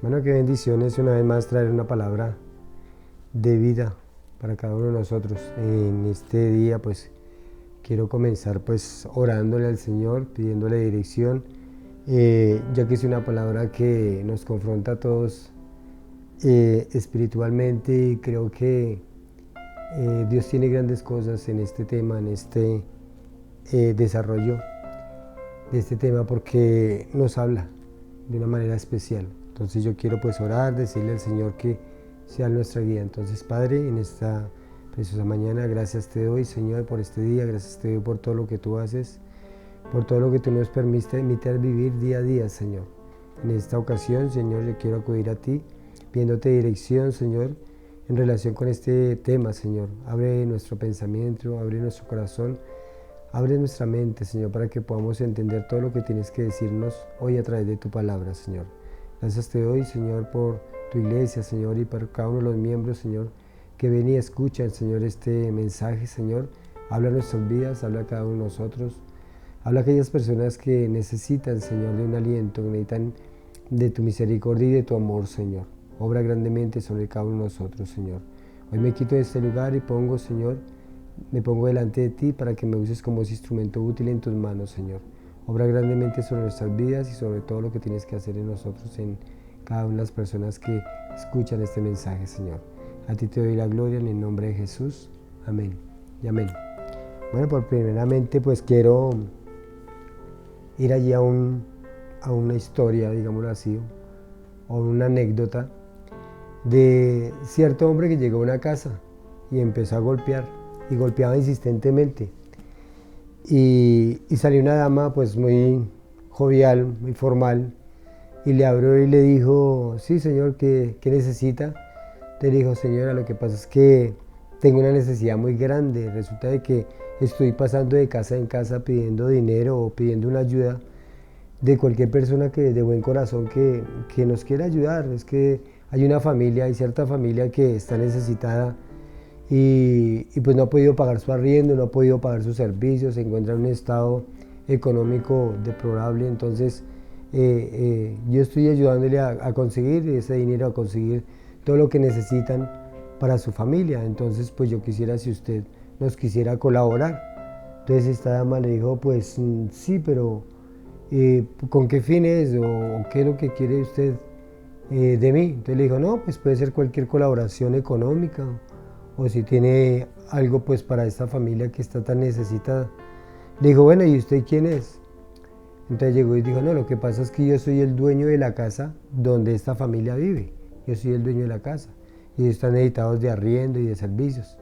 Bueno, qué bendiciones una vez más traer una palabra de vida para cada uno de nosotros. En este día pues quiero comenzar pues orándole al Señor, pidiéndole dirección, ya que es una palabra que nos confronta a todos espiritualmente, y creo que Dios tiene grandes cosas en este tema, en este desarrollo de este tema, porque nos habla de una manera especial. Entonces yo quiero pues orar, decirle al Señor que sea nuestra guía. Entonces, Padre, en esta preciosa mañana, gracias te doy, Señor, por este día, gracias te doy por todo lo que tú haces, por todo lo que tú nos permites vivir día a día, Señor. En esta ocasión, Señor, yo quiero acudir a ti, pidiéndote dirección, Señor, en relación con este tema, Señor. Abre nuestro pensamiento, abre nuestro corazón, abre nuestra mente, Señor, para que podamos entender todo lo que tienes que decirnos hoy a través de tu palabra, Señor. Gracias te doy, Señor, por tu iglesia, Señor, y por cada uno de los miembros, Señor, que ven y escuchan, Señor, este mensaje, Señor. Habla nuestras vidas, habla a cada uno de nosotros. Habla a aquellas personas que necesitan, Señor, de un aliento, que necesitan de tu misericordia y de tu amor, Señor. Obra grandemente sobre cada uno de nosotros, Señor. Hoy me quito de este lugar y pongo, Señor, me pongo delante de ti para que me uses como ese instrumento útil en tus manos, Señor. Obra grandemente sobre nuestras vidas y sobre todo lo que tienes que hacer en nosotros, en cada una de las personas que escuchan este mensaje, Señor. A ti te doy la gloria en el nombre de Jesús. Amén y amén. Bueno, por primeramente pues quiero ir allí a una historia, digámoslo así, o una anécdota de cierto hombre que llegó a una casa y empezó a golpear, y golpeaba insistentemente. Y salió una dama pues muy jovial, muy formal, y le abrió y le dijo: sí, señor, ¿qué necesita? Le dijo: señora, lo que pasa es que tengo una necesidad muy grande. Resulta de que estoy pasando de casa en casa pidiendo dinero o pidiendo una ayuda de cualquier persona que de buen corazón que nos quiera ayudar. Es que hay una familia, hay cierta familia que está necesitada y pues no ha podido pagar su arriendo, no ha podido pagar sus servicios, se encuentra en un estado económico deplorable. Entonces yo estoy ayudándole a conseguir ese dinero, a conseguir todo lo que necesitan para su familia. Entonces pues yo quisiera, si usted nos quisiera colaborar. Entonces esta dama le dijo: pues sí, pero ¿con qué fines o qué es lo que quiere usted de mí? Entonces le dijo: no, pues puede ser cualquier colaboración económica, o si tiene algo pues para esta familia que está tan necesitada. Le dijo: bueno, ¿y usted quién es? Entonces llegó y dijo: no, lo que pasa es que yo soy el dueño de la casa donde esta familia vive. Yo soy el dueño de la casa y ellos están necesitados de arriendo y de servicios.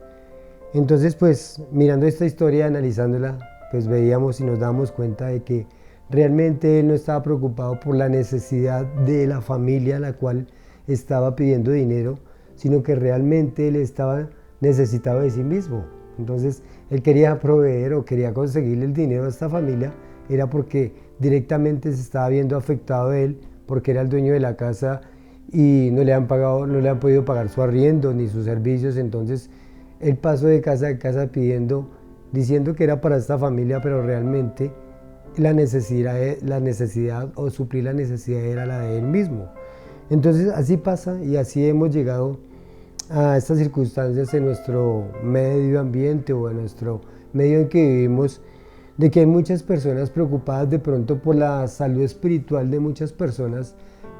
Entonces pues mirando esta historia, analizándola, pues veíamos y nos dábamos cuenta de que realmente él no estaba preocupado por la necesidad de la familia a la cual estaba pidiendo dinero, sino que realmente él estaba necesitado de sí mismo. Entonces él quería proveer o quería conseguirle el dinero a esta familia, era porque directamente se estaba viendo afectado él, porque era el dueño de la casa y no le han pagado, no le han podido pagar su arriendo ni sus servicios. Entonces él pasó de casa a casa pidiendo, diciendo que era para esta familia, pero realmente la necesidad o suplir la necesidad era la de él mismo. Entonces así pasa y así hemos llegado a estas circunstancias en nuestro medio ambiente o en nuestro medio en que vivimos, de que hay muchas personas preocupadas de pronto por la salud espiritual de muchas personas,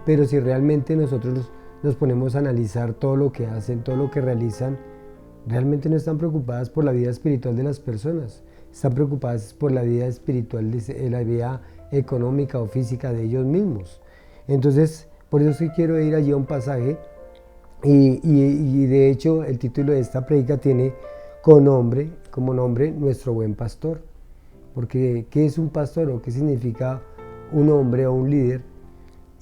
pero si realmente nosotros nos ponemos a analizar todo lo que hacen, todo lo que realizan, realmente no están preocupadas por la vida espiritual de las personas, están preocupadas por la vida espiritual, la vida económica o física de ellos mismos. Entonces, por eso sí quiero ir allí a un pasaje y de hecho el título de esta prédica tiene como nombre Nuestro Buen Pastor. Porque ¿qué es un pastor o qué significa un hombre o un líder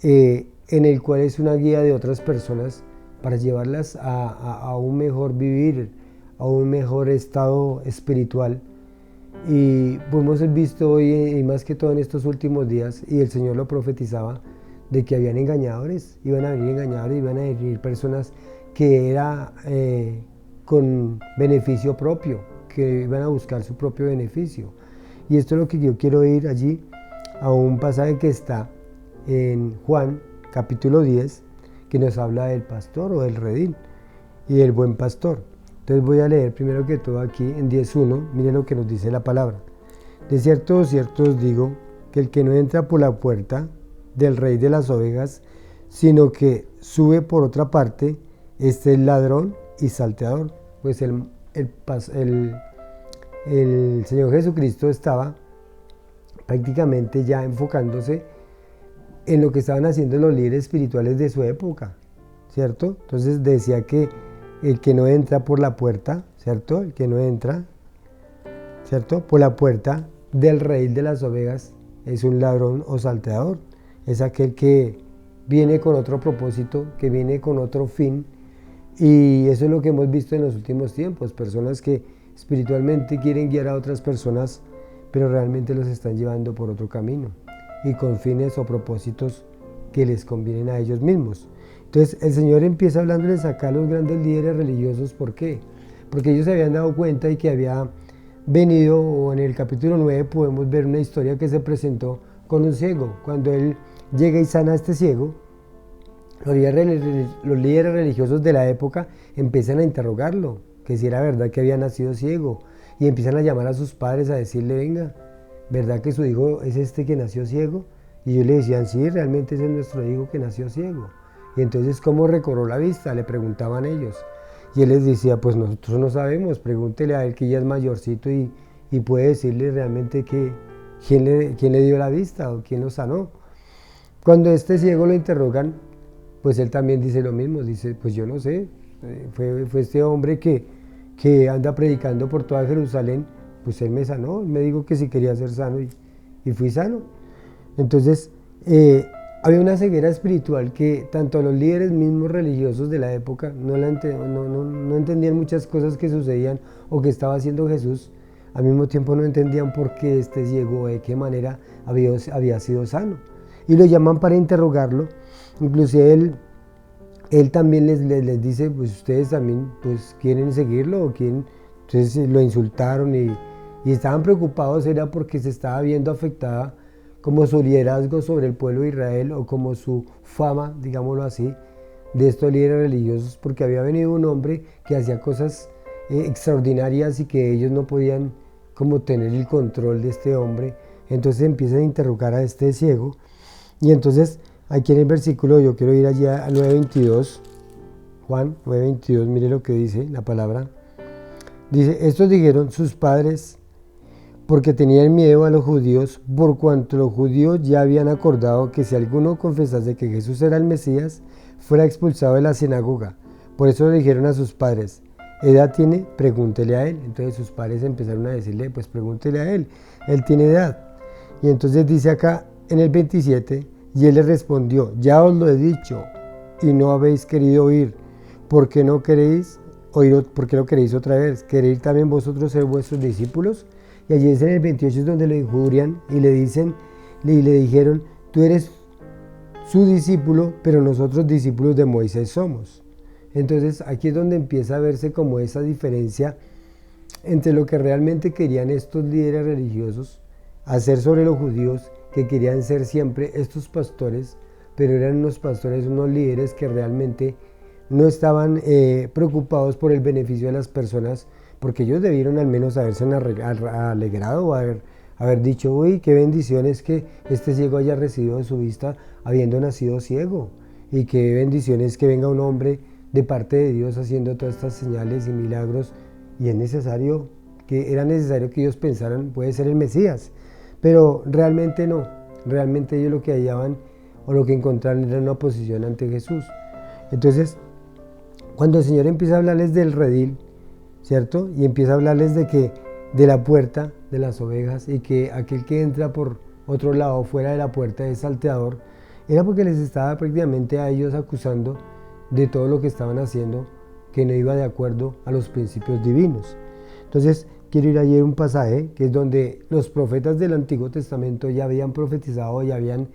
en el cual es una guía de otras personas para llevarlas a un mejor vivir, a un mejor estado espiritual? Y pues hemos visto hoy, y más que todo en estos últimos días, y el Señor lo profetizaba, de que habían engañadores, iban a venir engañadores, iban a venir personas que era con beneficio propio, que iban a buscar su propio beneficio. Y esto es lo que yo quiero ir allí a un pasaje que está en Juan capítulo 10, que nos habla del pastor o del redil y del buen pastor. Entonces voy a leer primero que todo aquí en 10.1, miren lo que nos dice la palabra. De cierto os digo, que el que no entra por la puerta del rey de las ovejas, sino que sube por otra parte, este es ladrón y salteador. Pues el Señor Jesucristo estaba prácticamente ya enfocándose en lo que estaban haciendo los líderes espirituales de su época, ¿cierto? Entonces decía que el que no entra por la puerta, ¿cierto? El que no entra, ¿cierto? Por la puerta del rey de las ovejas es un ladrón o salteador. Es aquel que viene con otro propósito, que viene con otro fin. Y eso es lo que hemos visto en los últimos tiempos. Personas que espiritualmente quieren guiar a otras personas, pero realmente los están llevando por otro camino y con fines o propósitos que les convienen a ellos mismos. Entonces el Señor empieza hablándoles acá a los grandes líderes religiosos. ¿Por qué? Porque ellos se habían dado cuenta y que había venido, o en el capítulo 9 podemos ver una historia que se presentó con un ciego. Cuando él llega y sana a este ciego, los líderes religiosos de la época empiezan a interrogarlo, que si era verdad que había nacido ciego, y empiezan a llamar a sus padres a decirle, venga, ¿verdad que su hijo es este que nació ciego? Y ellos le decían, sí, realmente ese es nuestro hijo que nació ciego. Y entonces, ¿cómo recobró la vista?, le preguntaban ellos. Y él les decía, pues nosotros no sabemos, pregúntele a él que ya es mayorcito y puede decirle realmente quién le dio la vista o quién lo sanó. Cuando este ciego lo interrogan, pues él también dice lo mismo, dice, pues yo no sé, fue este hombre que anda predicando por toda Jerusalén, pues él me sanó, él me dijo que si quería ser sano y fui sano. Entonces, había una ceguera espiritual que tanto los líderes mismos religiosos de la época no entendían muchas cosas que sucedían o que estaba haciendo Jesús, al mismo tiempo no entendían por qué este ciego, de qué manera había sido sano. Y lo llaman para interrogarlo, inclusive él también les dice, pues ustedes también pues quieren seguirlo o quieren. Entonces lo insultaron y estaban preocupados, era porque se estaba viendo afectada como su liderazgo sobre el pueblo de Israel o como su fama, digámoslo así, de estos líderes religiosos, porque había venido un hombre que hacía cosas extraordinarias y que ellos no podían como tener el control de este hombre. Entonces empiezan a interrogar a este ciego y entonces aquí en el versículo, yo quiero ir allá al 9.22, Juan 9.22, mire lo que dice la palabra. Dice, estos dijeron sus padres porque tenían miedo a los judíos, por cuanto los judíos ya habían acordado que si alguno confesase que Jesús era el Mesías, fuera expulsado de la sinagoga. Por eso le dijeron a sus padres, ¿edad tiene? Pregúntele a él. Entonces sus padres empezaron a decirle, pues pregúntele a él tiene edad. Y entonces dice acá en el 27, y él les respondió, ya os lo he dicho, y no habéis querido oír. ¿Por qué no queréis oír? ¿Por qué lo queréis otra vez? ¿Queréis también vosotros ser vuestros discípulos? Y allí es en el 28 es donde lo injurian y le dijeron, tú eres su discípulo, pero nosotros discípulos de Moisés somos. Entonces aquí es donde empieza a verse como esa diferencia entre lo que realmente querían estos líderes religiosos hacer sobre los judíos, que querían ser siempre estos pastores, pero eran unos pastores, unos líderes que realmente no estaban preocupados por el beneficio de las personas, porque ellos debieron al menos haberse alegrado o haber dicho, uy, qué bendiciones que este ciego haya recibido su vista habiendo nacido ciego, y qué bendiciones que venga un hombre de parte de Dios haciendo todas estas señales y milagros, y era necesario que ellos pensaran, puede ser el Mesías. Pero realmente no, realmente ellos lo que hallaban o lo que encontraron era una oposición ante Jesús. Entonces, cuando el Señor empieza a hablarles del redil, ¿cierto? Y empieza a hablarles de la puerta de las ovejas y que aquel que entra por otro lado, fuera de la puerta, es salteador, era porque les estaba prácticamente a ellos acusando de todo lo que estaban haciendo que no iba de acuerdo a los principios divinos. Entonces, quiero ir ayer un pasaje que es donde los profetas del Antiguo Testamento ya habían profetizado, ya habían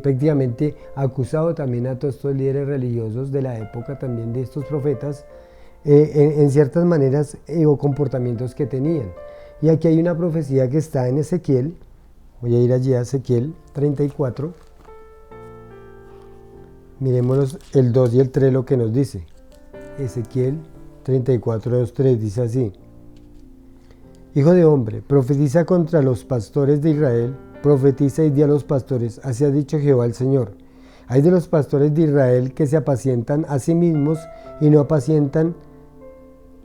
prácticamente acusado también a todos estos líderes religiosos de la época también de estos profetas en ciertas maneras o comportamientos que tenían. Y aquí hay una profecía que está en Ezequiel, voy a ir allí a Ezequiel 34, Miremos el 2 y el 3 lo que nos dice. Ezequiel 34, 2, 3 dice así: Hijo de hombre, profetiza contra los pastores de Israel, profetiza y di a los pastores, así ha dicho Jehová el Señor. Hay de los pastores de Israel que se apacientan a sí mismos y no apacientan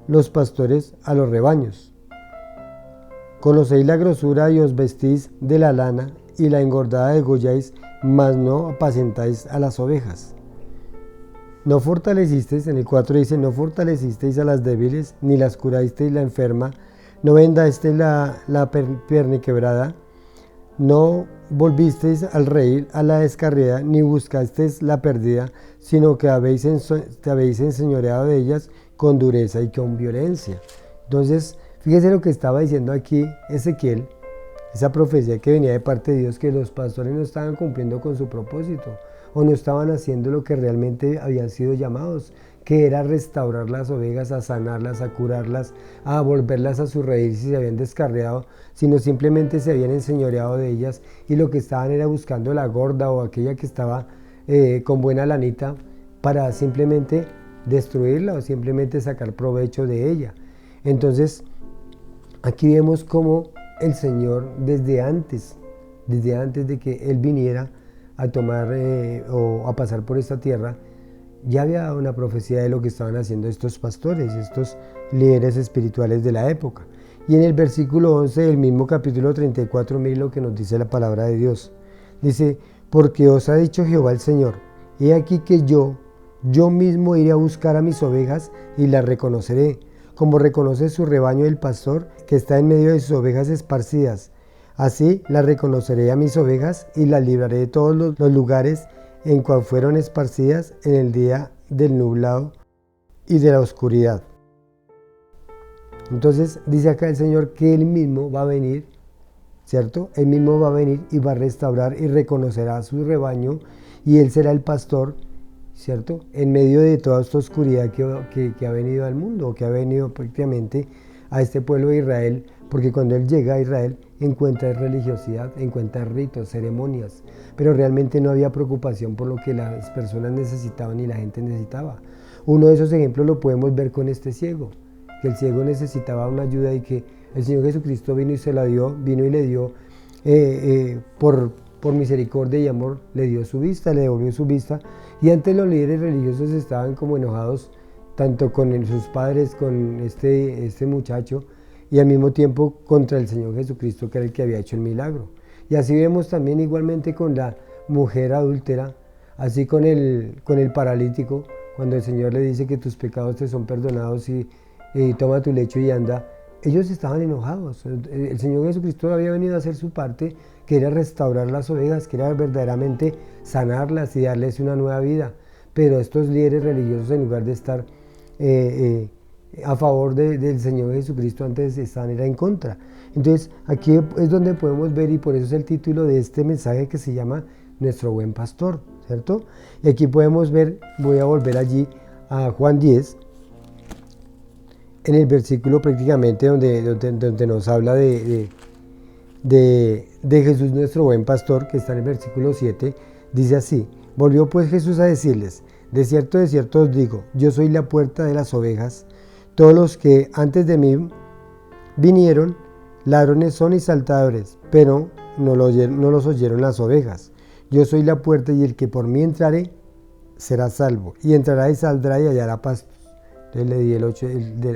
los pastores a los rebaños. Conocéis la grosura y os vestís de la lana y la engordada degolláis, mas no apacentáis a las ovejas. No fortalecisteis, en el 4 dice, no fortalecisteis a las débiles, ni las curasteis la enferma, no vendasteis la pierna quebrada, no volvisteis al reír a la descarriada, ni buscasteis la perdida, sino que te habéis enseñoreado de ellas con dureza y con violencia. Entonces, fíjese lo que estaba diciendo aquí Ezequiel, esa profecía que venía de parte de Dios, que los pastores no estaban cumpliendo con su propósito, o no estaban haciendo lo que realmente habían sido llamados, que era restaurar las ovejas, a sanarlas, a curarlas, a volverlas a su redil si se habían descarriado, sino simplemente se habían enseñoreado de ellas y lo que estaban era buscando la gorda o aquella que estaba con buena lanita para simplemente destruirla o simplemente sacar provecho de ella. Entonces, aquí vemos cómo el Señor desde antes de que Él viniera a tomar o a pasar por esta tierra, ya había dado una profecía de lo que estaban haciendo estos pastores, estos líderes espirituales de la época. Y en el versículo 11 del mismo capítulo 34, miren lo que nos dice la palabra de Dios. Dice, porque os ha dicho Jehová el Señor, he aquí que yo mismo iré a buscar a mis ovejas y las reconoceré, como reconoce su rebaño el pastor que está en medio de sus ovejas esparcidas. Así las reconoceré a mis ovejas y las libraré de todos los lugares en cual fueron esparcidas en el día del nublado y de la oscuridad. Entonces dice acá el Señor que Él mismo va a venir, ¿cierto? Él mismo va a venir y va a restaurar y reconocerá a su rebaño y Él será el pastor, ¿cierto? En medio de toda esta oscuridad que ha venido al mundo, que ha venido prácticamente a este pueblo de Israel, porque cuando Él llega a Israel encuentra religiosidad, encuentra ritos, ceremonias, pero realmente no había preocupación por lo que las personas necesitaban y la gente necesitaba. Uno de esos ejemplos lo podemos ver con este ciego, que el ciego necesitaba una ayuda y que el Señor Jesucristo vino y se la dio, vino y le dio, por misericordia y amor, le dio su vista, le devolvió su vista, y antes los líderes religiosos estaban como enojados, tanto con sus padres, con este muchacho, y al mismo tiempo contra el Señor Jesucristo, que era el que había hecho el milagro. Y así vemos también igualmente con la mujer adúltera, así con el paralítico, cuando el Señor le dice que tus pecados te son perdonados y toma tu lecho y anda. Ellos estaban enojados. El Señor Jesucristo había venido a hacer su parte, que era restaurar las ovejas, que era verdaderamente sanarlas y darles una nueva vida. Pero estos líderes religiosos, en lugar de estar a favor del Señor Jesucristo, antes estaban en contra. Entonces aquí es donde podemos ver, y por eso es el título de este mensaje que se llama Nuestro Buen Pastor, ¿cierto? Y aquí podemos ver, voy a volver allí a Juan 10, en el versículo prácticamente donde nos habla de Jesús nuestro buen pastor, que está en el versículo 7, dice así: volvió pues Jesús a decirles, de cierto os digo, yo soy la puerta de las ovejas. Todos los que antes de mí vinieron, ladrones son y saltadores, pero no los oyeron las ovejas. Yo soy la puerta, y el que por mí entrare será salvo, y entrará y saldrá y hallará pastos. Entonces le di el 8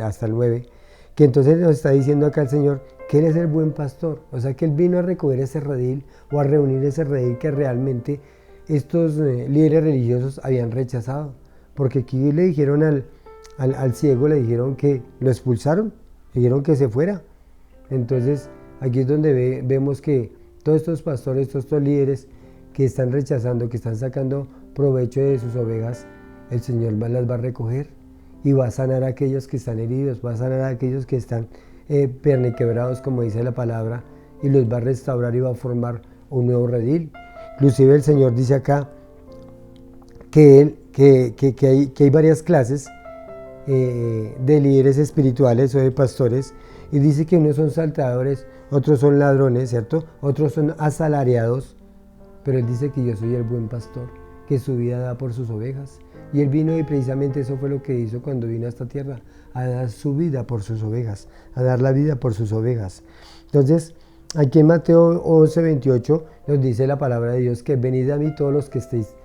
hasta el 9, que entonces nos está diciendo acá el Señor que Él es el buen pastor, o sea que Él vino a recoger ese redil o a reunir ese redil que realmente estos líderes religiosos habían rechazado, porque aquí le dijeron al ciego, le dijeron que lo expulsaron, le dijeron que se fuera. Entonces aquí es donde vemos que todos estos pastores, todos estos líderes que están rechazando, que están sacando provecho de sus ovejas, el Señor las va a recoger y va a sanar a aquellos que están heridos, va a sanar a aquellos que están perniquebrados, como dice la palabra, y los va a restaurar y va a formar un nuevo redil. Inclusive el Señor dice acá que hay varias clases de líderes espirituales o de pastores, y dice que unos son saltadores, otros son ladrones, ¿cierto? Otros son asalariados, pero Él dice que yo soy el buen pastor, que su vida da por sus ovejas. Y Él vino y precisamente eso fue lo que hizo cuando vino a esta tierra, a dar su vida por sus ovejas, a dar la vida por sus ovejas. Entonces, aquí en Mateo 11:28 nos dice la palabra de Dios que venid a mí todos los que estéis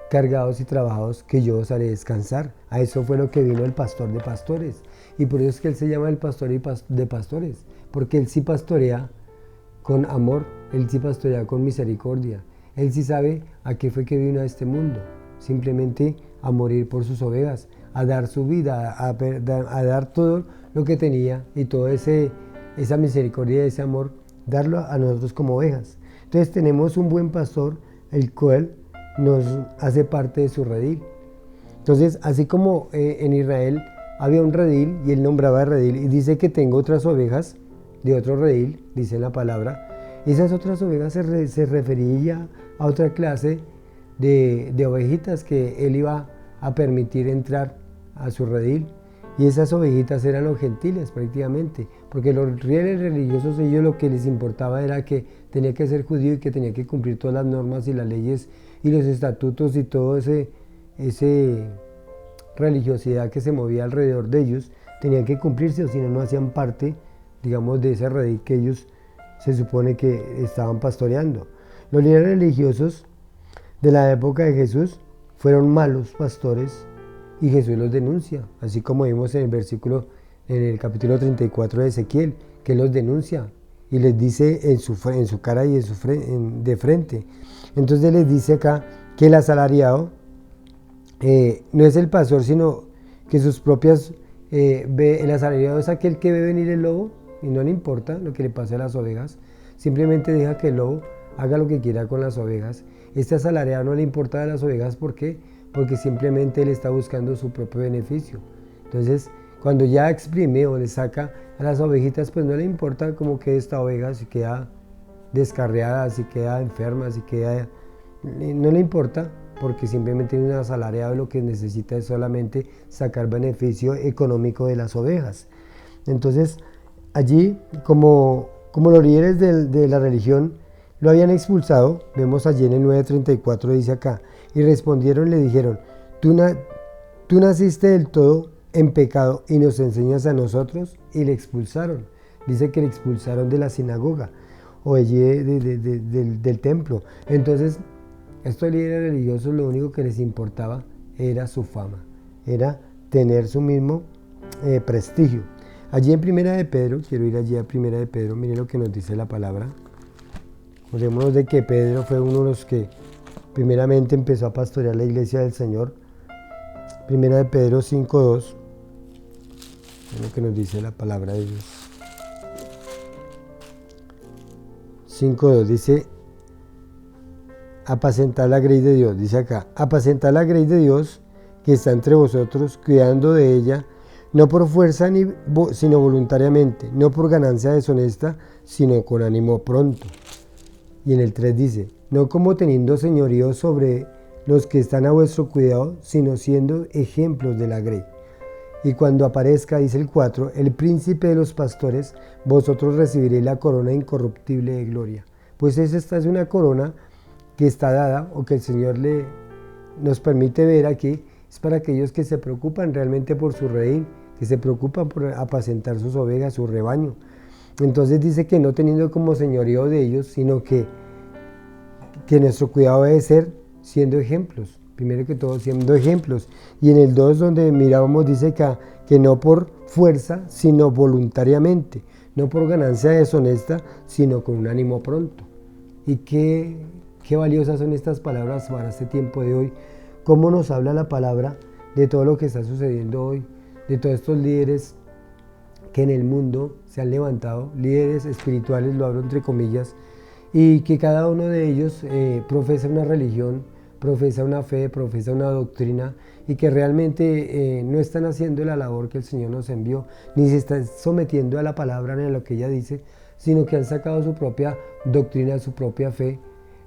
cargados y trabajados, que yo os haré descansar. A eso fue lo que vino el pastor de pastores. Y por eso es que Él se llama el pastor de pastores, porque Él sí pastorea con amor, Él sí pastorea con misericordia. Él sí sabe a qué fue que vino a este mundo, simplemente a morir por sus ovejas, a dar su vida, a dar todo lo que tenía y toda esa misericordia y ese amor, darlo a nosotros como ovejas. Entonces tenemos un buen pastor, el cual nos hace parte de su redil. Entonces, así como en Israel había un redil y Él nombraba redil y dice que tengo otras ovejas de otro redil, dice la palabra, esas otras ovejas se refería a otra clase de ovejitas que Él iba a permitir entrar a su redil. Y esas ovejitas eran los gentiles prácticamente, porque los fieles religiosos, ellos lo que les importaba era que tenía que ser judío y que tenía que cumplir todas las normas y las leyes y los estatutos y todo ese religiosidad que se movía alrededor de ellos, tenían que cumplirse, o si no, no hacían parte, digamos, de ese redil que ellos se supone que estaban pastoreando. Los líderes religiosos de la época de Jesús fueron malos pastores y Jesús los denuncia, así como vimos en el capítulo 34 de Ezequiel, que los denuncia y les dice en su cara y de frente. Entonces les dice acá que el asalariado no es el pastor, sino que sus propias, el asalariado es aquel que ve venir el lobo y no le importa lo que le pase a las ovejas, simplemente deja que el lobo haga lo que quiera con las ovejas. Este asalariado no le importa de las ovejas, ¿por qué? Porque simplemente él está buscando su propio beneficio. Entonces, cuando ya exprime o le saca a las ovejitas, pues no le importa cómo quede esta oveja, si queda descarriada, si queda enferma, no le importa, porque simplemente tiene un asalariado y lo que necesita es solamente sacar beneficio económico de las ovejas. Entonces, allí, como los líderes de la religión lo habían expulsado, vemos allí en el 9:34, dice acá, y respondieron y le dijeron, tú naciste del todo en pecado y nos enseñas a nosotros, y le expulsaron. Dice que le expulsaron de la sinagoga o allí del templo. Entonces, estos líderes religiosos lo único que les importaba era su fama, era tener su mismo prestigio. Allí en Primera de Pedro, quiero ir allí a Primera de Pedro, mire lo que nos dice la palabra. Acordémonos de que Pedro fue uno de los que primeramente empezó a pastorear la iglesia del Señor. Primera de Pedro 5:2, es lo que nos dice la palabra de Dios. 5:2 dice, apacentad la grey de Dios, dice acá, apacentad la grey de Dios que está entre vosotros, cuidando de ella, no por fuerza sino voluntariamente, no por ganancia deshonesta, sino con ánimo pronto. Y en el 3 dice, no como teniendo señorío sobre los que están a vuestro cuidado, sino siendo ejemplos de la grey. Y cuando aparezca, dice el 4, el príncipe de los pastores, vosotros recibiréis la corona incorruptible de gloria. Pues esta es una corona que está dada, o que el Señor nos permite ver aquí, es para aquellos que se preocupan realmente por su redil, que se preocupan por apacentar sus ovejas, su rebaño. Entonces dice que no teniendo como señorío de ellos, sino que nuestro cuidado debe ser siendo ejemplos, primero que todo siendo ejemplos. Y en el 2 donde mirábamos dice que no por fuerza, sino voluntariamente, no por ganancia deshonesta, sino con un ánimo pronto. Y qué valiosas son estas palabras para este tiempo de hoy, cómo nos habla la palabra de todo lo que está sucediendo hoy, de todos estos líderes que en el mundo se han levantado, líderes espirituales, lo hablo entre comillas, y que cada uno de ellos profesa una religión, profesa una fe, profesa una doctrina, y que realmente no están haciendo la labor que el Señor nos envió, ni se están sometiendo a la palabra ni a lo que ella dice, sino que han sacado su propia doctrina, su propia fe,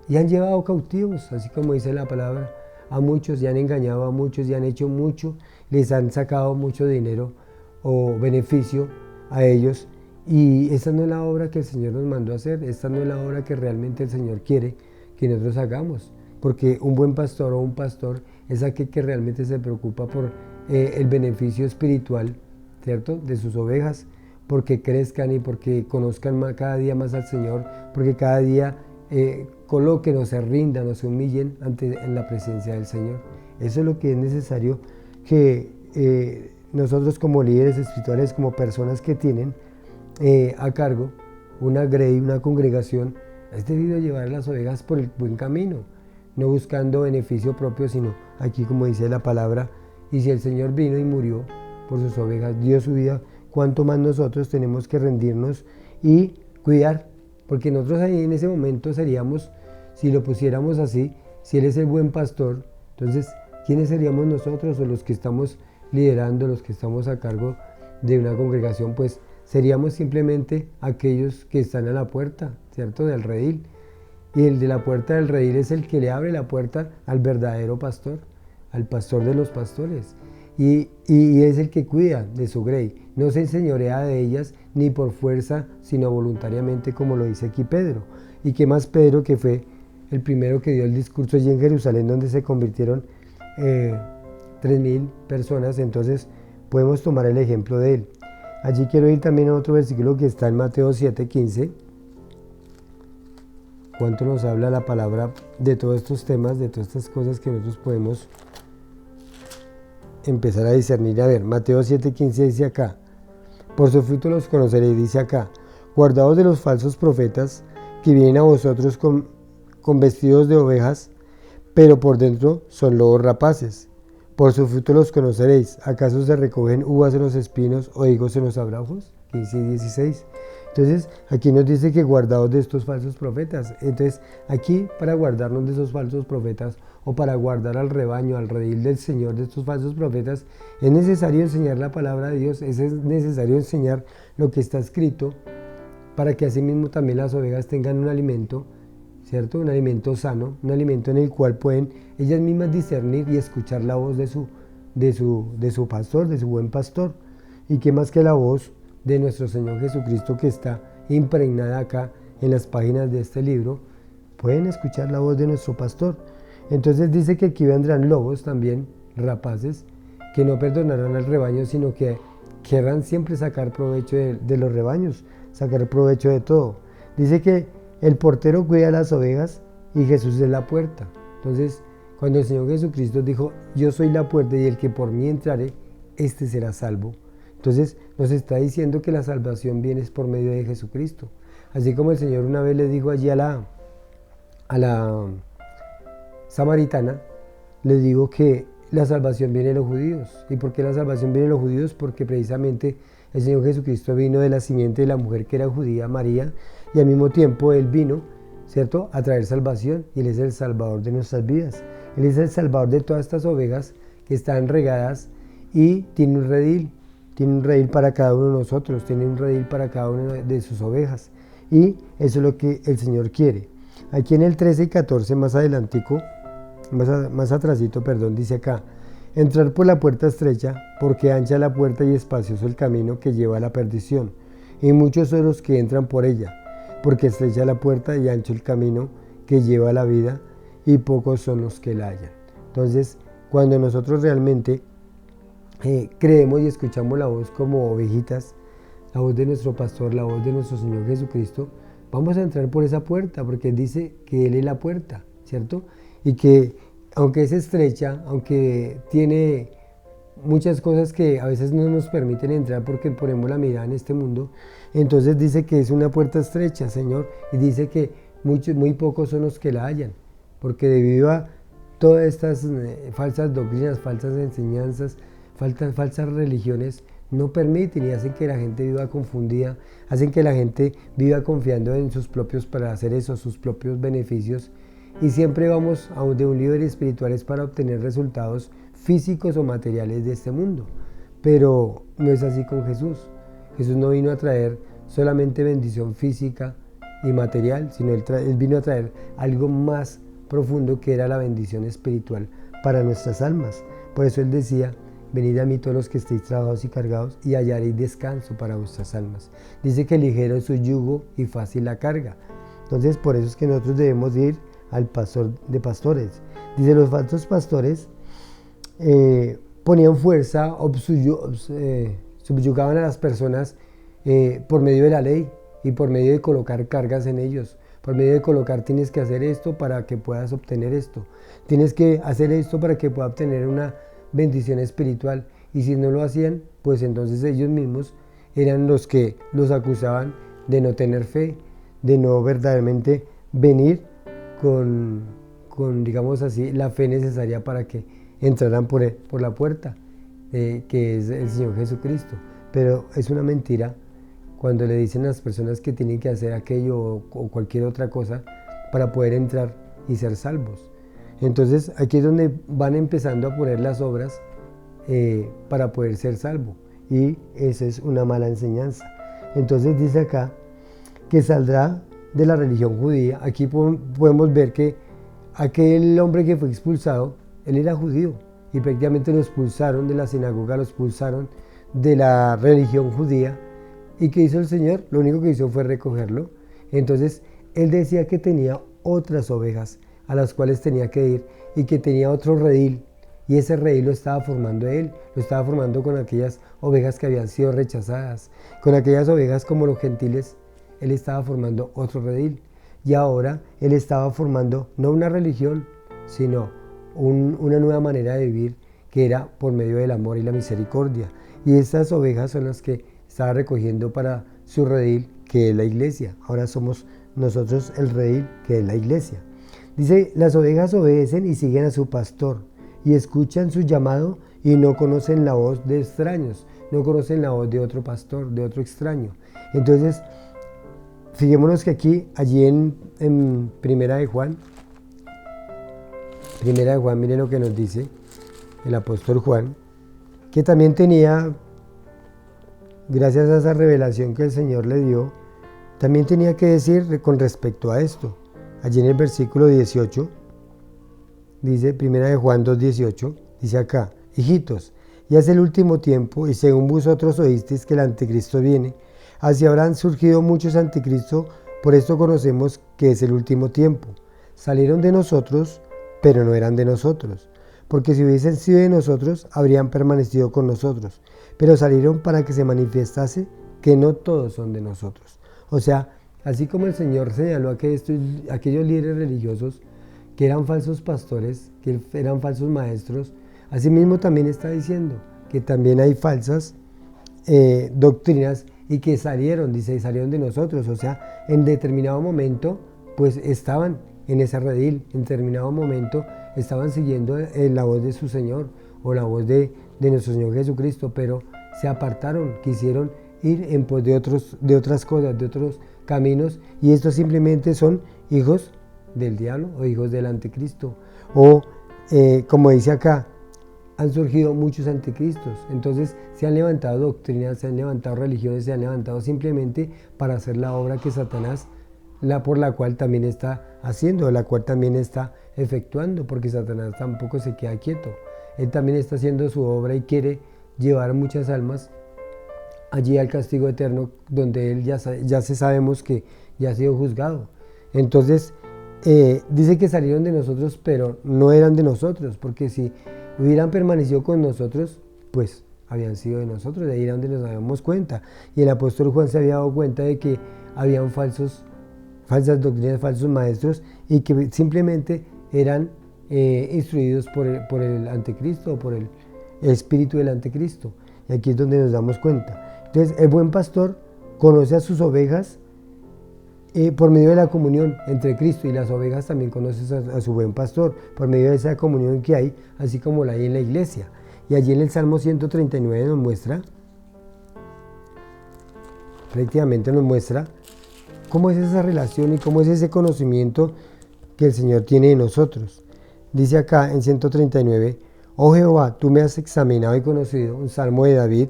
y han llevado cautivos, así como dice la palabra, a muchos, y han engañado a muchos, y han hecho mucho, les han sacado mucho dinero o beneficio a ellos, y esta no es la obra que el Señor nos mandó a hacer, esta no es la obra que realmente el Señor quiere que nosotros hagamos, porque un buen pastor o un pastor es aquel que realmente se preocupa por el beneficio espiritual, ¿cierto?, de sus ovejas, porque crezcan y porque conozcan cada día más al Señor, porque cada día coloquen o se rindan o se humillen en la presencia del Señor. Eso es lo que es necesario que nosotros como líderes espirituales, como personas que tienen a cargo una grey, una congregación, es debido llevar las ovejas por el buen camino, no buscando beneficio propio, sino aquí como dice la palabra, y si el Señor vino y murió por sus ovejas, dio su vida, cuánto más nosotros tenemos que rendirnos y cuidar, porque nosotros ahí en ese momento seríamos, si lo pusiéramos así, si Él es el buen pastor, entonces, ¿quiénes seríamos nosotros o los que estamos liderando, los que estamos a cargo de una congregación? Pues seríamos simplemente aquellos que están a la puerta, ¿cierto?, del redil. Y el de la puerta del redil es el que le abre la puerta al verdadero pastor, al pastor de los pastores. Y es el que cuida de su grey. No se enseñorea de ellas ni por fuerza, sino voluntariamente, como lo dice aquí Pedro. Y qué más Pedro, que fue el primero que dio el discurso allí en Jerusalén, donde se convirtieron 3.000 personas. Entonces podemos tomar el ejemplo de él. Allí quiero ir también a otro versículo que está en Mateo 7:15. Cuánto nos habla la palabra de todos estos temas, de todas estas cosas que nosotros podemos empezar a discernir. A ver, Mateo 7:15 dice acá: por su fruto los conoceréis, dice acá, guardaos de los falsos profetas que vienen a vosotros con vestidos de ovejas, pero por dentro son lobos rapaces. Por su fruto los conoceréis. ¿Acaso se recogen uvas en los espinos o higos en los abrojos? 15 y 16. Entonces, aquí nos dice que guardaos de estos falsos profetas. Entonces, aquí para guardarnos de esos falsos profetas o para guardar al rebaño, al redil del Señor de estos falsos profetas, es necesario enseñar la palabra de Dios, es necesario enseñar lo que está escrito para que asimismo también las ovejas tengan un alimento, ¿cierto? Un alimento sano, un alimento en el cual pueden ellas mismas discernir y escuchar la voz de su pastor, de su buen pastor. Y qué más que la voz de nuestro Señor Jesucristo, que está impregnada acá en las páginas de este libro, pueden escuchar la voz de nuestro pastor. Entonces dice que aquí vendrán lobos también, rapaces, que no perdonarán al rebaño, sino que querrán siempre sacar provecho de los rebaños, sacar provecho de todo. Dice que el portero cuida las ovejas y Jesús es la puerta. Entonces, cuando el Señor Jesucristo dijo, yo soy la puerta y el que por mí entrare, este será salvo. Entonces, nos está diciendo que la salvación viene por medio de Jesucristo. Así como el Señor una vez le dijo allí a la samaritana, le digo que la salvación viene de los judíos. ¿Y por qué la salvación viene de los judíos? Porque precisamente el Señor Jesucristo vino de la simiente de la mujer que era judía, María, y al mismo tiempo Él vino, ¿cierto?, a traer salvación, y Él es el Salvador de nuestras vidas. Él es el Salvador de todas estas ovejas que están regadas y tiene un redil para cada uno de nosotros, tiene un redil para cada una de sus ovejas, y eso es lo que el Señor quiere. Aquí en el 13 y 14, más adelantico, más atrasito, dice acá: entrar por la puerta estrecha, porque ancha la puerta y espacioso el camino que lleva a la perdición, y muchos son los que entran por ella, porque estrecha la puerta y ancho el camino que lleva a la vida, y pocos son los que la hallan. Entonces, cuando nosotros realmente creemos y escuchamos la voz como ovejitas, la voz de nuestro pastor, la voz de nuestro Señor Jesucristo, vamos a entrar por esa puerta, porque Él dice que Él es la puerta, ¿cierto? Y que aunque es estrecha, aunque tiene muchas cosas que a veces no nos permiten entrar porque ponemos la mirada en este mundo, entonces dice que es una puerta estrecha, Señor, y dice que muy pocos son los que la hallan, porque debido a todas estas falsas doctrinas, falsas enseñanzas, falsas religiones, no permiten y hacen que la gente viva confundida, hacen que la gente viva confiando en sus propios, para hacer eso, sus propios beneficios. Y siempre vamos a de un líder espiritual es para obtener resultados físicos o materiales de este mundo. Pero no es así con Jesús. Jesús no vino a traer solamente bendición física y material, sino Él vino a traer algo más profundo, que era la bendición espiritual para nuestras almas. Por eso Él decía: venid a mí todos los que estéis trabajados y cargados, y hallaréis descanso para vuestras almas. Dice que ligero es su yugo y fácil la carga. Entonces, por eso es que nosotros debemos ir al pastor de pastores. Dice, los falsos pastores ponían fuerza, subyugaban a las personas por medio de la ley y por medio de colocar cargas en ellos, por medio de colocar tienes que hacer esto para que puedas obtener esto, tienes que hacer esto para que puedas obtener una bendición espiritual, y si no lo hacían, pues entonces ellos mismos eran los que los acusaban de no tener fe, de no verdaderamente venir con digamos así, la fe necesaria para que entraran por la puerta, que es el Señor Jesucristo. Pero es una mentira cuando le dicen a las personas que tienen que hacer aquello o cualquier otra cosa para poder entrar y ser salvos. Entonces aquí es donde van empezando a poner las obras para poder ser salvo, y esa es una mala enseñanza. Entonces dice acá que saldrá de la religión judía. Aquí podemos ver que aquel hombre que fue expulsado, él era judío, y prácticamente lo expulsaron de la sinagoga, lo expulsaron de la religión judía. ¿Y qué hizo el Señor? Lo único que hizo fue recogerlo. Entonces él decía que tenía otras ovejas a las cuales tenía que ir, y que tenía otro redil, y ese redil lo estaba formando él, lo estaba formando con aquellas ovejas que habían sido rechazadas, con aquellas ovejas como los gentiles. Él estaba formando otro redil, y ahora él estaba formando no una religión, sino una nueva manera de vivir, que era por medio del amor y la misericordia. Y estas ovejas son las que estaba recogiendo para su redil, que es la iglesia. Ahora somos nosotros el redil, que es la iglesia. Dice, las ovejas obedecen y siguen a su pastor, y escuchan su llamado, y no conocen la voz de extraños, no conocen la voz de otro pastor, de otro extraño. Entonces, fijémonos que allí en Primera de Juan, mire lo que nos dice el apóstol Juan, que también tenía, gracias a esa revelación que el Señor le dio, también tenía que decir con respecto a esto. Allí en el versículo 18, dice, Primera de Juan 2:18, dice acá, hijitos, ya es el último tiempo, y según vosotros oísteis que el anticristo viene, así habrán surgido muchos anticristos, por esto conocemos que es el último tiempo. Salieron de nosotros, pero no eran de nosotros, porque si hubiesen sido de nosotros, habrían permanecido con nosotros, pero salieron para que se manifestase que no todos son de nosotros. O sea, así como el Señor señaló a aquellos líderes religiosos que eran falsos pastores, que eran falsos maestros, asimismo también está diciendo que también hay falsas doctrinas, y que salieron de nosotros. O sea, en determinado momento pues estaban en ese redil, en determinado momento estaban siguiendo la voz de su Señor o la voz de nuestro Señor Jesucristo, pero se apartaron, quisieron ir en pos de otras cosas, de otros caminos, y estos simplemente son hijos del diablo o hijos del anticristo. O como dice acá, han surgido muchos anticristos. Entonces se han levantado doctrinas, se han levantado religiones, se han levantado simplemente para hacer la obra que Satanás, por la cual también está haciendo, la cual también está efectuando, porque Satanás tampoco se queda quieto. Él también está haciendo su obra y quiere llevar muchas almas allí al castigo eterno, donde él ya sabemos que ya ha sido juzgado. Entonces dice que salieron de nosotros, pero no eran de nosotros, porque si hubieran permanecido con nosotros, pues habían sido de nosotros. De ahí era donde nos dábamos cuenta. Y el apóstol Juan se había dado cuenta de que habían falsas doctrinas, falsos maestros, y que simplemente eran instruidos por el anticristo, o por el espíritu del anticristo. Y aquí es donde nos damos cuenta. Entonces, el buen pastor conoce a sus ovejas por medio de la comunión entre Cristo, y las ovejas también conocen a su buen pastor por medio de esa comunión que hay, así como la hay en la iglesia. Y allí en el Salmo 139 nos muestra, prácticamente nos muestra cómo es esa relación y cómo es ese conocimiento que el Señor tiene de nosotros. Dice acá en 139, oh Jehová, tú me has examinado y conocido, un salmo de David,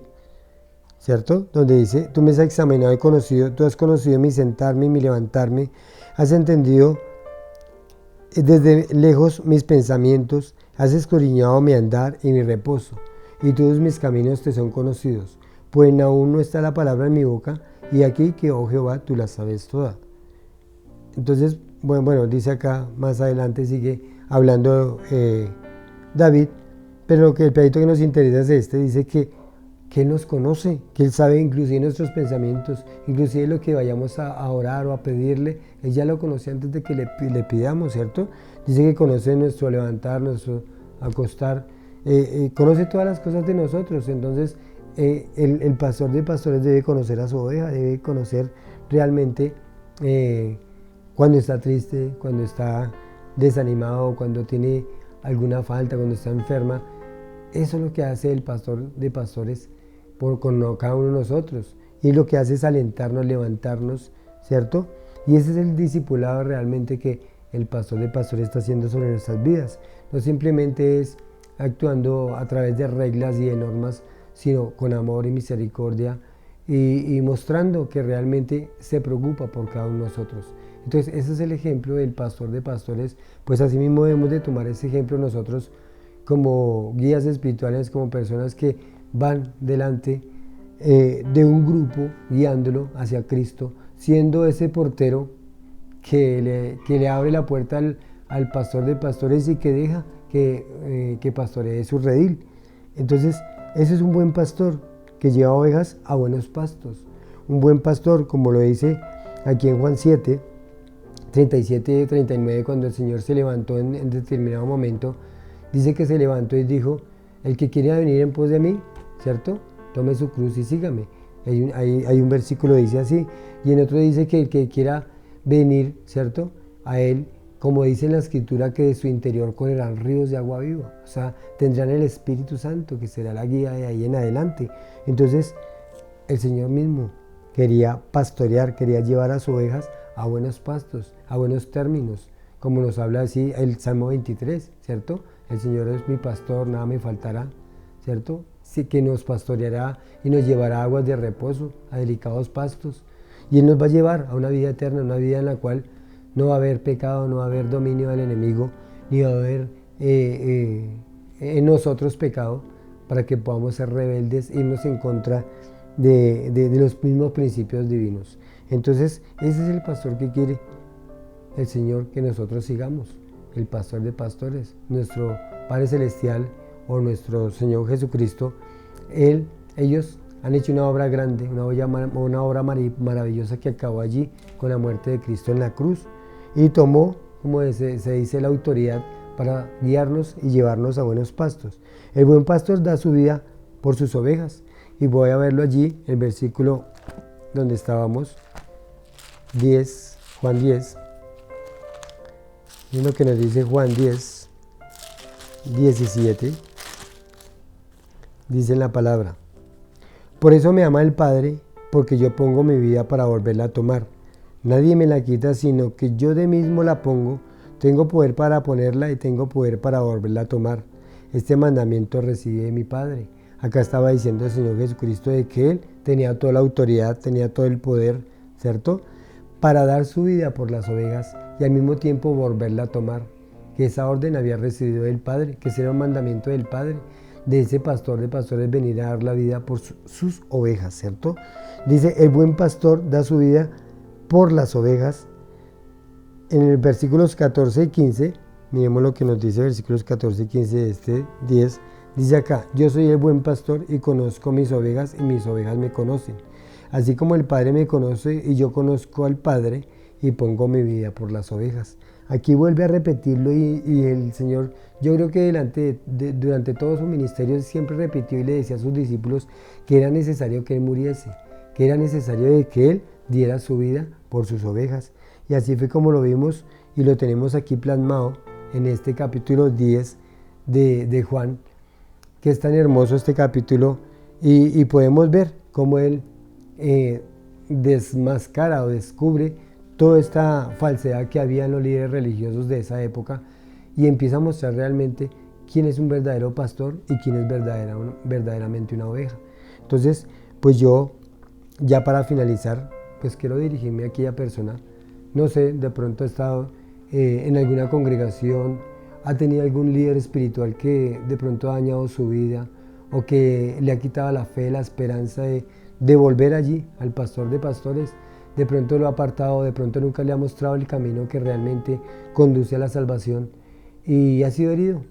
¿cierto? Donde dice, tú me has examinado y conocido, tú has conocido mi sentarme y mi levantarme, has entendido desde lejos mis pensamientos, has escudriñado mi andar y mi reposo, y todos mis caminos te son conocidos, pues aún no está la palabra en mi boca, y aquí que, oh Jehová, tú la sabes toda. Entonces, bueno, dice acá, más adelante sigue hablando David, pero lo que el pedacito que nos interesa es este, dice que Él nos conoce, que Él sabe inclusive nuestros pensamientos, inclusive lo que vayamos a orar o a pedirle, Él ya lo conoce antes de que le pidamos, ¿cierto? Dice que conoce nuestro levantar, nuestro acostar, conoce todas las cosas de nosotros, entonces el pastor de pastores debe conocer a su oveja, debe conocer realmente cuando está triste, cuando está desanimado, cuando tiene alguna falta, cuando está enferma. Eso es lo que hace el pastor de pastores con cada uno de nosotros. Y lo que hace es alentarnos, levantarnos, ¿cierto? Y ese es el discipulado realmente que el pastor de pastores está haciendo sobre nuestras vidas. No simplemente es actuando a través de reglas y de normas, sino con amor y misericordia y mostrando que realmente se preocupa por cada uno de nosotros. Entonces, ese es el ejemplo del pastor de pastores. Pues así mismo debemos de tomar ese ejemplo nosotros como guías espirituales, como personas que van delante de un grupo, guiándolo hacia Cristo, siendo ese portero que le abre la puerta al pastor de pastores y que deja que pastoree su redil. Entonces, ese es un buen pastor que lleva ovejas a buenos pastos. Un buen pastor, como lo dice aquí en Juan 7, 37 y 39, cuando el Señor se levantó en determinado momento, dice que se levantó y dijo, el que quiera venir en pos de mí, ¿cierto? Tome su cruz y sígame. Hay un versículo que dice así, y en otro dice que el que quiera venir, ¿cierto? A él, como dice en la Escritura, que de su interior correrán ríos de agua viva. O sea, tendrán el Espíritu Santo, que será la guía de ahí en adelante. Entonces, el Señor mismo quería pastorear, quería llevar a sus ovejas a buenos pastos, a buenos términos, como nos habla así el Salmo 23, ¿cierto? El Señor es mi pastor, nada me faltará, ¿cierto? Sí, que nos pastoreará y nos llevará a aguas de reposo, a delicados pastos. Y Él nos va a llevar a una vida eterna, una vida en la cual no va a haber pecado, no va a haber dominio del enemigo, ni va a haber en nosotros pecado, para que podamos ser rebeldes, irnos en contra de los mismos principios divinos. Entonces, ese es el pastor que quiere el Señor que nosotros sigamos, el pastor de pastores, nuestro Padre Celestial o nuestro Señor Jesucristo. Ellos han hecho una obra grande, una obra maravillosa que acabó allí con la muerte de Cristo en la cruz y tomó, como se dice, la autoridad para guiarnos y llevarnos a buenos pastos. El buen pastor da su vida por sus ovejas y voy a verlo allí, el versículo donde estábamos, 10, Juan 10. Es lo que nos dice Juan 10, 17. Dice en la palabra, por eso me ama el Padre, porque yo pongo mi vida para volverla a tomar. Nadie me la quita, sino que yo de mismo la pongo. Tengo poder para ponerla y tengo poder para volverla a tomar. Este mandamiento recibe de mi Padre. Acá estaba diciendo el Señor Jesucristo de que Él tenía toda la autoridad, tenía todo el poder, ¿cierto? Para dar su vida por las ovejas y al mismo tiempo volverla a tomar. Que esa orden había recibido del Padre, que ese era un mandamiento del Padre, de ese pastor de pastores, venir a dar la vida por sus ovejas, ¿cierto? Dice, el buen pastor da su vida por las ovejas. En el versículos 14 y 15, miremos lo que nos dice versículos 14 y 15 de este 10, dice acá, yo soy el buen pastor y conozco mis ovejas y mis ovejas me conocen. Así como el Padre me conoce y yo conozco al Padre y pongo mi vida por las ovejas. Aquí vuelve a repetirlo y el Señor, yo creo que durante todo su ministerio siempre repitió y le decía a sus discípulos que era necesario que Él muriese, que era necesario de que Él diera su vida por sus ovejas. Y así fue como lo vimos y lo tenemos aquí plasmado en este capítulo 10 de Juan, que es tan hermoso este capítulo y podemos ver cómo Él desmascara o descubre toda esta falsedad que había en los líderes religiosos de esa época y empieza a mostrar realmente quién es un verdadero pastor y quién es verdaderamente una oveja. Entonces, pues yo, ya para finalizar, pues quiero dirigirme a aquella persona, no sé, de pronto ha estado en alguna congregación, ha tenido algún líder espiritual que de pronto ha dañado su vida o que le ha quitado la fe, la esperanza de volver allí al pastor de pastores. de pronto lo ha apartado, de pronto nunca le ha mostrado el camino que realmente conduce a la salvación y ha sido herido,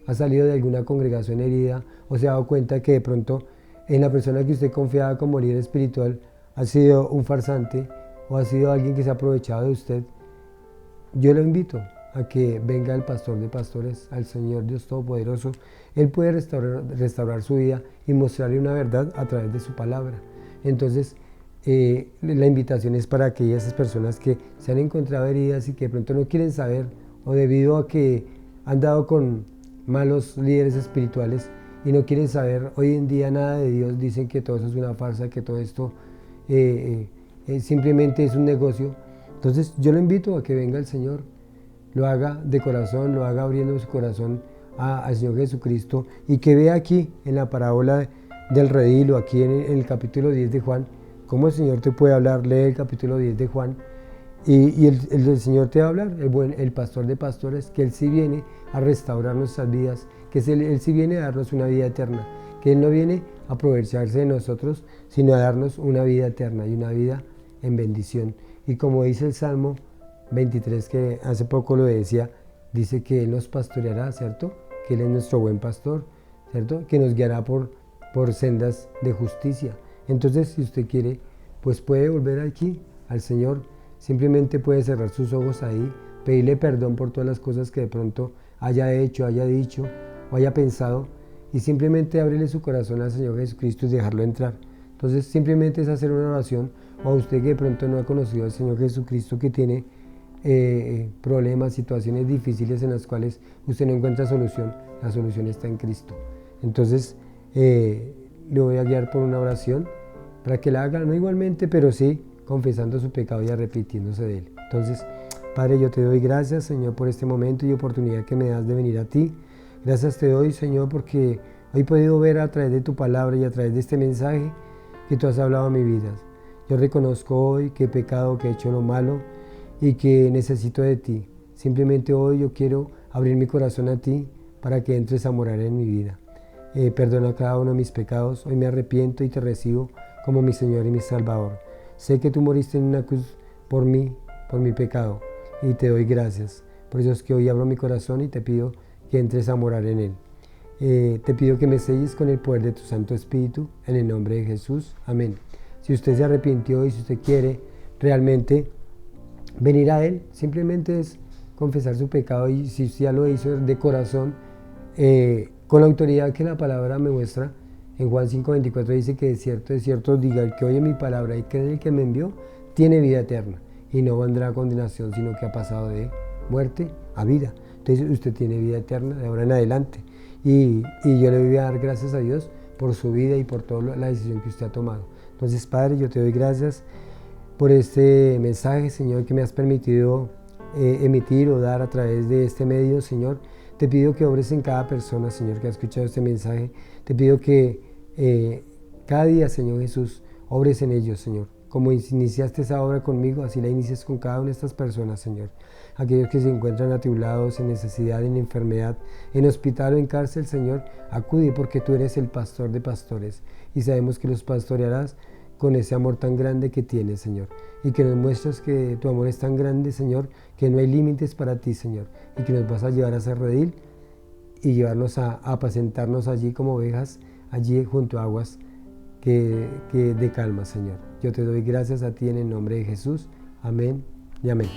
ha salido de alguna congregación herida o se ha dado cuenta que de pronto en la persona que usted confiaba como líder espiritual ha sido un farsante o ha sido alguien que se ha aprovechado de usted. Yo lo invito a que venga el pastor de pastores, al Señor Dios Todopoderoso. Él puede restaurar su vida y mostrarle una verdad a través de su palabra. Entonces, la invitación es para aquellas personas que se han encontrado heridas y que de pronto no quieren saber, o debido a que han dado con malos líderes espirituales y no quieren saber hoy en día nada de Dios, dicen que todo eso es una farsa, que todo esto simplemente es un negocio. Entonces yo lo invito a que venga el Señor, lo haga de corazón, lo haga abriendo su corazón al Señor Jesucristo y que vea aquí en la parábola del redil o aquí en el capítulo 10 de Juan, cómo el Señor te puede hablar. Lee el capítulo 10 de Juan y el Señor te va a hablar, el pastor de pastores, que Él sí viene a restaurar nuestras vidas, que Él sí viene a darnos una vida eterna, que Él no viene a aprovecharse de nosotros, sino a darnos una vida eterna y una vida en bendición. Y como dice el Salmo 23, que hace poco lo decía, dice que Él nos pastoreará, ¿cierto? Que Él es nuestro buen pastor, ¿cierto? Que nos guiará por sendas de justicia. Entonces, si usted quiere, pues puede volver aquí al Señor, simplemente puede cerrar sus ojos ahí, pedirle perdón por todas las cosas que de pronto haya hecho, haya dicho o haya pensado y simplemente abrirle su corazón al Señor Jesucristo y dejarlo entrar. Entonces, simplemente es hacer una oración, o a usted que de pronto no ha conocido al Señor Jesucristo, que tiene problemas, situaciones difíciles en las cuales usted no encuentra solución, la solución está en Cristo. Entonces, le voy a guiar por una oración para que la haga, no igualmente, pero sí confesando su pecado y arrepintiéndose de él. Entonces, Padre, yo te doy gracias, Señor, por este momento y oportunidad que me das de venir a ti. Gracias te doy, Señor, porque hoy he podido ver a través de tu palabra y a través de este mensaje que tú has hablado a mi vida. Yo reconozco hoy que he pecado, que he hecho lo malo y que necesito de ti. Simplemente hoy yo quiero abrir mi corazón a ti para que entres a morar en mi vida. Perdona cada uno de mis pecados. Hoy me arrepiento y te recibo como mi Señor y mi Salvador. Sé que tú moriste en una cruz por mí, por mi pecado, y te doy gracias. Por eso es que hoy abro mi corazón y te pido que entres a morar en él. Te pido que me selles con el poder de tu Santo Espíritu, en el nombre de Jesús. Amén. Si usted se arrepintió y si usted quiere realmente venir a Él, simplemente es confesar su pecado, y si usted ya lo hizo de corazón, con la autoridad que la palabra me muestra, en Juan 5:24 dice que de cierto diga, el que oye mi palabra y cree en el que me envió, tiene vida eterna y no vendrá a condenación, sino que ha pasado de muerte a vida. Entonces usted tiene vida eterna de ahora en adelante. Y yo le voy a dar gracias a Dios por su vida y por toda la decisión que usted ha tomado. Entonces, Padre, yo te doy gracias por este mensaje, Señor, que me has permitido emitir o dar a través de este medio, Señor. Te pido que obres en cada persona, Señor, que ha escuchado este mensaje. Te pido que cada día, Señor Jesús, obres en ellos, Señor. Como iniciaste esa obra conmigo, así la inicies con cada una de estas personas, Señor. Aquellos que se encuentran atribulados, en necesidad, en enfermedad, en hospital o en cárcel, Señor, acude porque tú eres el pastor de pastores y sabemos que los pastorearás con ese amor tan grande que tienes, Señor, y que nos muestras que tu amor es tan grande, Señor, que no hay límites para ti, Señor, y que nos vas a llevar a ese redil y llevarnos a apacentarnos allí como ovejas, allí junto a aguas que de calma, Señor. Yo te doy gracias a ti en el nombre de Jesús. Amén y amén.